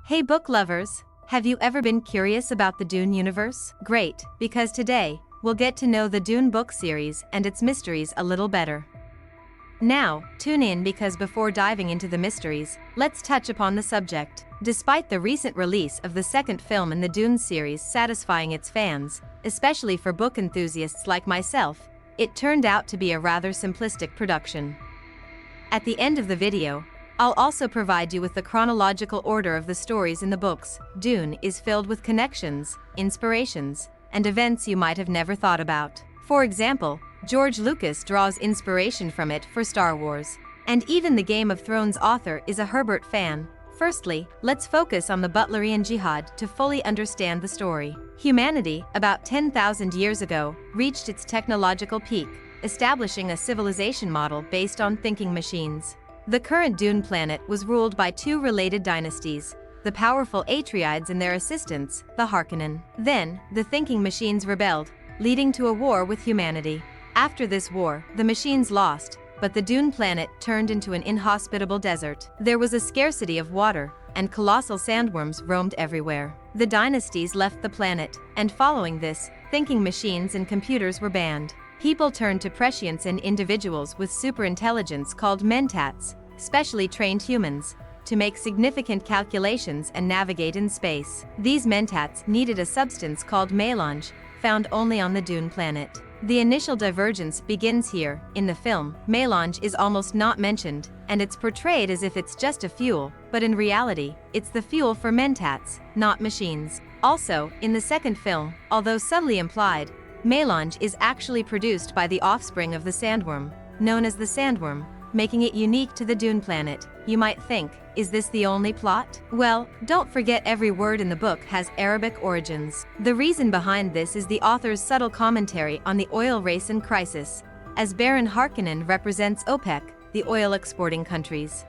Hey book lovers, have you ever been curious about the Dune universe? Great, because today, we'll get to know the Dune book series and its mysteries a little better. Now, tune in because before diving into the mysteries, let's touch upon the subject. Despite the recent release of the second film in the Dune series satisfying its fans, especially for book enthusiasts like myself, it turned out to be a rather simplistic production. At the end of the video, I'll also provide you with the chronological order of the stories in the books. Dune is filled with connections, inspirations, and events you might have never thought about. For example, George Lucas draws inspiration from it for Star Wars. And even the Game of Thrones author is a Herbert fan. Firstly, let's focus on the butlerian jihad to fully understand the story. Humanity, about 10,000 years ago, reached its technological peak, establishing a civilization model based on thinking machines. The current Dune planet was ruled by two related dynasties, the powerful Atreides and their assistants, the Harkonnen. Then, the thinking machines rebelled, leading to a war with humanity. After this war, the machines lost, but the Dune planet turned into an inhospitable desert. There was a scarcity of water, and colossal sandworms roamed everywhere. The dynasties left the planet, and following this, thinking machines and computers were banned. People turned to prescience and individuals with superintelligence called mentats, specially trained humans, to make significant calculations and navigate in space. These mentats needed a substance called melange, found only on the Dune planet. The initial divergence begins here. In the film, melange is almost not mentioned, and it's portrayed as if it's just a fuel, but in reality, it's the fuel for mentats, not machines. Also, in the second film, although subtly implied, melange is actually produced by the offspring of the sandworm, known as the sandworm, making it unique to the Dune planet. You might think, is this the only plot? Well, don't forget every word in the book has Arabic origins. The reason behind this is the author's subtle commentary on the oil race and crisis, as Baron Harkonnen represents OPEC, the oil exporting countries.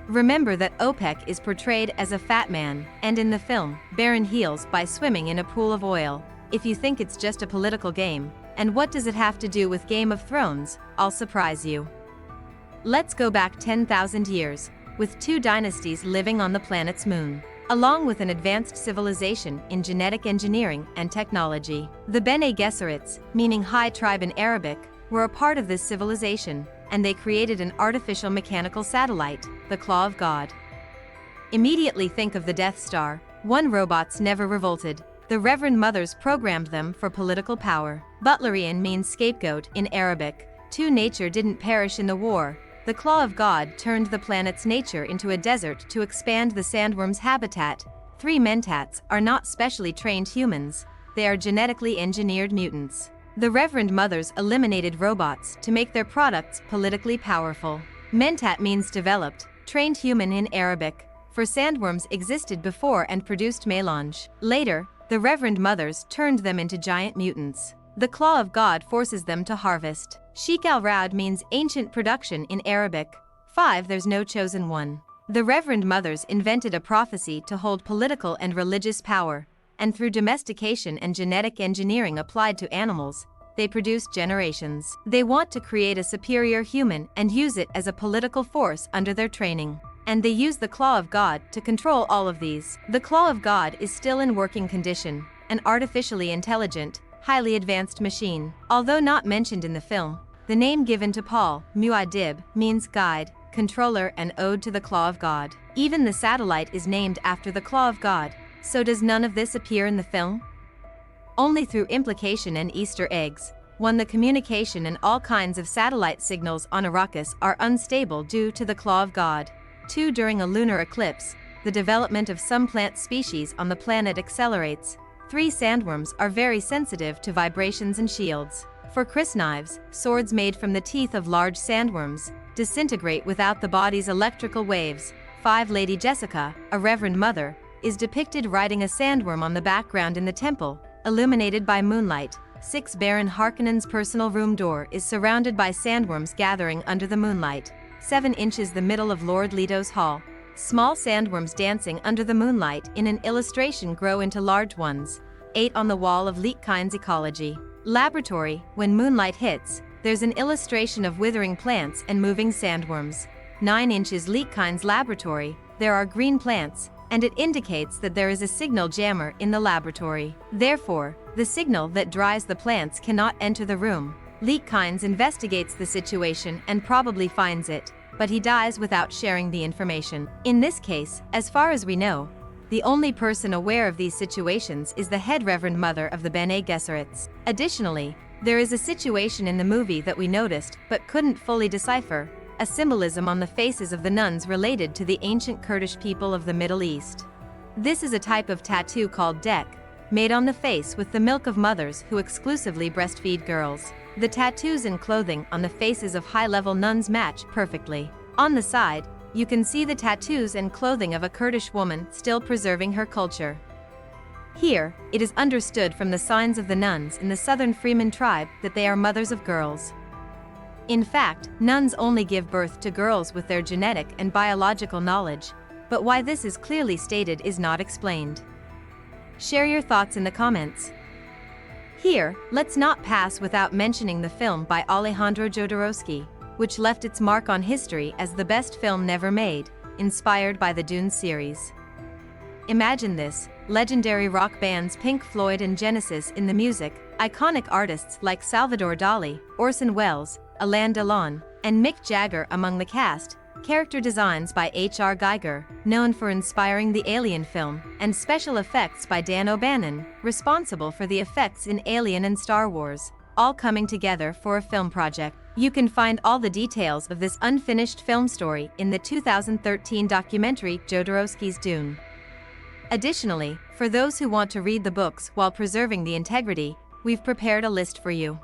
Remember that OPEC is portrayed as a fat man, and in the film, Baron heals by swimming in a pool of oil. If you think it's just a political game, and what does it have to do with Game of Thrones, I'll surprise you. Let's go back 10,000 years, with two dynasties living on the planet's moon, along with an advanced civilization in genetic engineering and technology. The benegesserits, meaning high tribe in Arabic, were a part of this civilization, and they created an artificial mechanical satellite, the Claw of God. Immediately think of the Death Star. Robots never revolted. The Reverend Mothers programmed them for political power. Butlerian means scapegoat in Arabic. Nature didn't perish in the war. The Claw of God turned the planet's nature into a desert to expand the sandworm's habitat. 3 mentats are not specially trained humans, they are genetically engineered mutants. The Reverend Mothers eliminated robots to make their products politically powerful. Mentat means developed, trained human in Arabic, for sandworms existed before and produced melange. Later, the Reverend Mothers turned them into giant mutants. The Claw of God forces them to harvest. Sheikh al-Raud means ancient production in Arabic. 5 There's no chosen one. The Reverend Mothers invented a prophecy to hold political and religious power, and through domestication and genetic engineering applied to animals, they produced generations. They want to create a superior human and use it as a political force under their training. And they use the Claw of God to control all of these. The Claw of God is still in working condition, an artificially intelligent, highly advanced machine. Although not mentioned in the film, the name given to Paul, muad'dib, means guide, controller and ode to the Claw of God. Even the satellite is named after the Claw of God. So does none of this appear in the film? Only through implication and Easter eggs. 1 The communication and all kinds of satellite signals on Arrakis are unstable due to the Claw of God. 2 During a lunar eclipse, the development of some plant species on the planet accelerates. 3 Sandworms are very sensitive to vibrations and shields. For crysknives, swords made from the teeth of large sandworms, disintegrate without the body's electrical waves. 5 Lady Jessica, a Reverend Mother, is depicted riding a sandworm on the background in the temple, illuminated by moonlight. 6 Baron Harkonnen's personal room door is surrounded by sandworms gathering under the moonlight. 7 inches the middle of Lord Leto's hall. Small sandworms dancing under the moonlight in an illustration grow into large ones. 8 On the wall of Leetkind's ecology laboratory, when moonlight hits, there's an illustration of withering plants and moving sandworms. 9 inches Leetkind's laboratory, there are green plants, and it indicates that there is a signal jammer in the laboratory. Therefore, the signal that drives the plants cannot enter the room. Leetkines investigates the situation and probably finds it, but he dies without sharing the information. In this case, as far as we know, the only person aware of these situations is the head Reverend Mother of the benegesserits. Additionally, there is a situation in the movie that we noticed but couldn't fully decipher, a symbolism on the faces of the nuns related to the ancient Kurdish people of the Middle East. This is a type of tattoo called dek, made on the face with the milk of mothers who exclusively breastfeed girls. The tattoos and clothing on the faces of high-level nuns match perfectly. On the side, you can see the tattoos and clothing of a Kurdish woman still preserving her culture. Here, it is understood from the signs of the nuns in the southern Freeman tribe that they are mothers of girls. In fact, nuns only give birth to girls with their genetic and biological knowledge, but why this is clearly stated is not explained. Share your thoughts in the comments. Here, let's not pass without mentioning the film by Alejandro Jodorowsky, which left its mark on history as the best film never made, inspired by the Dune series. Imagine this, legendary rock bands Pink Floyd and Genesis in the music, iconic artists like Salvador Dali, Orson Welles, Alain Delon, and Mick Jagger among the cast, character designs by H.R. Giger, known for inspiring the Alien film, and special effects by Dan O'Bannon, responsible for the effects in Alien and Star Wars, all coming together for a film project. You can find all the details of this unfinished film story in the 2013 documentary Jodorowsky's Dune. Additionally, for those who want to read the books while preserving the integrity, we've prepared a list for you.